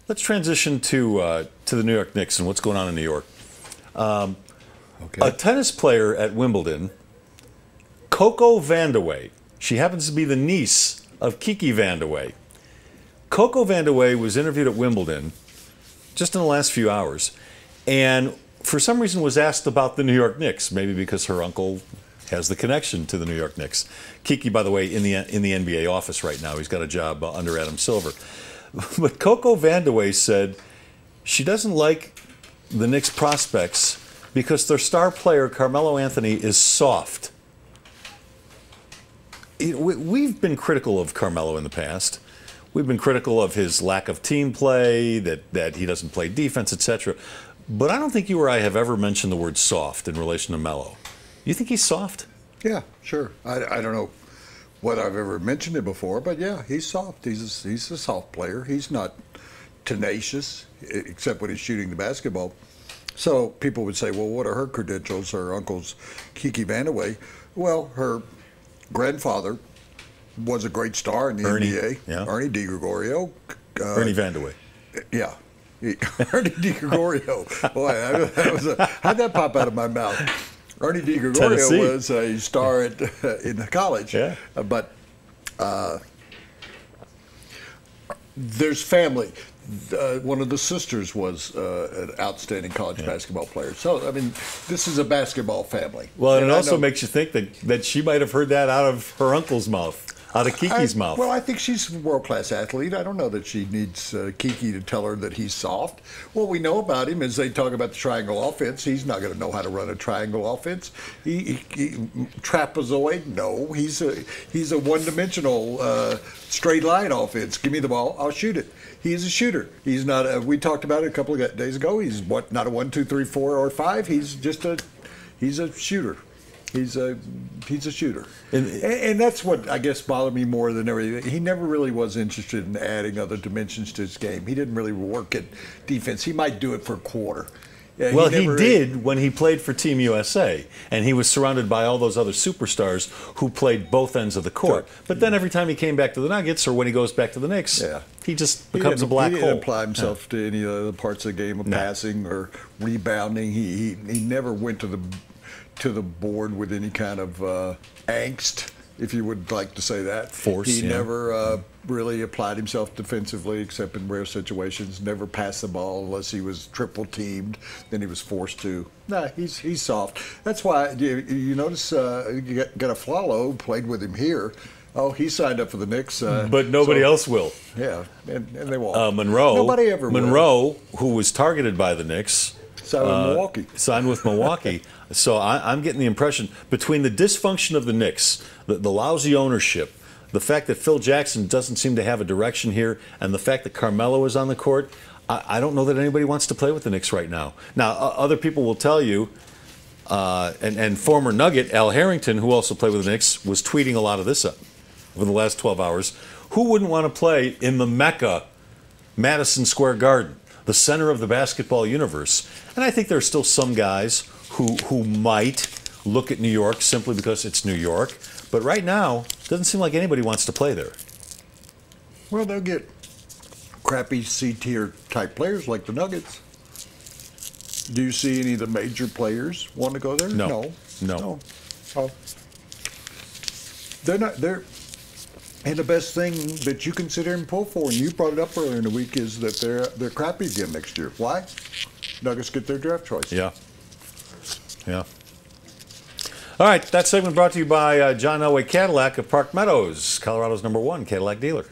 Let's transition to the New York Knicks and what's going on in New York. Okay. A tennis player at Wimbledon, Coco Vandeweghe. She happens to be the niece of Kiki Vandeweghe. Coco Vandeweghe was interviewed at Wimbledon just in the last few hours, and for some reason was asked about the New York Knicks, maybe because her uncle has the connection to the New York Knicks. Kiki, by the way, in the NBA office right now. He's got a job under Adam Silver. But Coco Vandeweghe said she doesn't like the Knicks prospects because their star player, Carmelo Anthony, is soft. We've been critical of Carmelo in the past. We've been critical of his lack of team play, that he doesn't play defense, etc. But I don't think you or I have ever mentioned the word soft in relation to Melo. You think he's soft? Yeah, sure. I don't know whether I've ever mentioned it before, but yeah, he's soft. He's a soft player. He's not tenacious, except when he's shooting the basketball. So people would say, well, what are her credentials, her uncle's Kiki Vandeweghe? Well, her grandfather was a great star in the NBA. Yeah. Ernie DiGregorio. Ernie Vandeweghe. Yeah. Ernie DiGregorio. Boy, how'd that pop out of my mouth? Ernie DiGregorio Tennessee. was a star in college. Yeah. But there's family. One of the sisters was an outstanding college basketball player. So, I mean, this is a basketball family. Well, and it also makes you think that she might have heard that out of her uncle's mouth. Out of Kiki's mouth. Well, I think she's a world-class athlete. I don't know that she needs Kiki to tell her that he's soft. What we know about him is they talk about the triangle offense. He's not going to know how to run a triangle offense. He trapezoid? No. He's a one-dimensional straight line offense. Give me the ball, I'll shoot it. He's a shooter. He's not. We talked about it a couple of days ago. He's not a 1, 2, 3, 4, or 5. He's just a shooter. He's a shooter. And that's what I guess bothered me more than everything. He never really was interested in adding other dimensions to his game. He didn't really work at defense. He might do it for a quarter. Yeah, well, he did when he played for Team USA, and he was surrounded by all those other superstars who played both ends of the court. Sure. But then every time he came back to the Nuggets, or when he goes back to the Knicks, he just becomes a black hole. He didn't apply himself to any other parts of the game of passing or rebounding. He never went to the board with any kind of angst, if you would like to say that. Force. He never really applied himself defensively, except in rare situations. Never passed the ball unless he was triple teamed. Then he was forced to. Nah, he's soft. That's why you notice you got a Flalo who played with him here. Oh, he signed up for the Knicks. But nobody else will. Yeah, and they won't. Monroe. Nobody ever will. Monroe, who was targeted by the Knicks. Signed with Milwaukee. Signed with Milwaukee. So I'm getting the impression, between the dysfunction of the Knicks, the lousy ownership, the fact that Phil Jackson doesn't seem to have a direction here, and the fact that Carmelo is on the court, I don't know that anybody wants to play with the Knicks right now. Now, other people will tell you, and former Nugget Al Harrington, who also played with the Knicks, was tweeting a lot of this up over the last 12 hours. Who wouldn't want to play in the Mecca, Madison Square Garden, the center of the basketball universe? And I think there are still some guys who might look at New York simply because it's New York. But right now, it doesn't seem like anybody wants to play there. Well, they'll get crappy C-tier type players like the Nuggets. Do you see any of the major players want to go there? No. Oh. They're not. And the best thing that you can sit here and pull for, and you brought it up earlier in the week, is that they're crappy again next year. Why? Nuggets get their draft choice. Yeah. All right, that segment brought to you by John Elway Cadillac of Park Meadows, Colorado's #1 Cadillac dealer.